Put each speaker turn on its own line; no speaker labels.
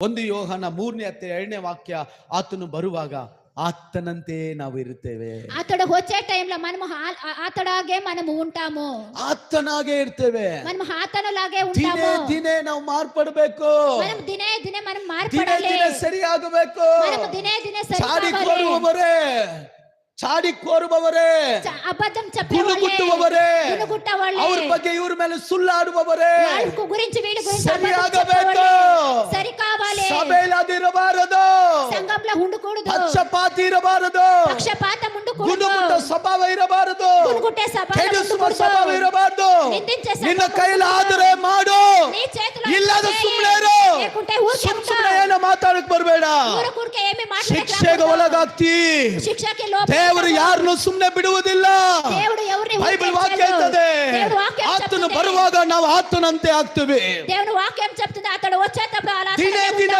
1 ಯೋಹನ 3ನೇ ಅಧ್ಯಾಯ 2ನೇ వాక్య ఆతను బరువాగ ఆతనంతే ನಾವು ಇರುತ್ತೇವೆ.
అతడు వచ్చే టైంలో మనము అతడాగే మనము ఉంటాము.
ಆತನಾಗೆ ಇರ್ತೇವೆ.
మనము ಆತನలాగే ఉంటాము.
ದಿನೇ ನಾವು ಮಾರ್ಪಡಬೇಕು.
మనం ದಿನೇ మనం ಮಾರ್ಪಡಾలి.
ದಿನೇ ಸರಿಯಾಗಬೇಕು.
మనము ದಿನೇ
ಚಾಡಿ
ಸರಿಯಾಗಬೇಕು.
ಚಾಡಿ ಕೋರುವವರೇ,
అబద్ధం చెప్పేవాళ్ళే,
ಗುಣಗುಟ್ಟವರೇ, ಅವರ ಬಗ್ಗೆ ಇವರ ಮೇಲೆ ಸುಳ್ಳಾಡುವವರೇ,
వాళ్ళ గురించి వీళ్ళ గురించి
ಸರಿಯಾಗಬೇಕು.
ಸರಿ ಕಾవాలి.
ಸಭೆಯಲ್ಲಿ ಇರಬಾರದು,
ಸಂಘಂలో ఉండకూడదు,
ಪಕ್ಷಪಾತ ಇರಬಾರದು,
ಪಕ್ಷಪಾತ ఉండకూడదు,
ಗುಣಗುಟ್ಟ ಸ್ವಭಾವ ಇರಬಾರದು,
ಗುಣಗುಟ್ಟೆ
ಕೆಡಿಸುವ ಸ್ವಭಾವ ಇರಬಾರದು. ನಿನ್ನ ಕೈಲಾದರೆ ಮಾಡು, ಇಲ್ಲದ ಸುಮ್ಮನೆ ಇರು. ಸುಮ್ಮನೆ ಏನೋ ಮಾತಾಡಕ್ ಬರಬೇಡ. ಶಿಕ್ಷೆಗೆ ಒಳಗಾಗ್ತಿ. ದೇವರು ಯಾರನ್ನು ಸುಮ್ಮನೆ ಬಿಡುವುದಿಲ್ಲ. ಬೈಬಲ್ ವಾಕ್ಯ ಹೇಳ್ತದೆ, ಆತನು ಬರುವಾಗ ನಾವು ಆತನಂತೆ ಆಗ್ತೀವಿ.
దేవుని వాక్యం చెప్తుంది, అతడు వచ్చేటప్పుడు అలా
ದಿನೇ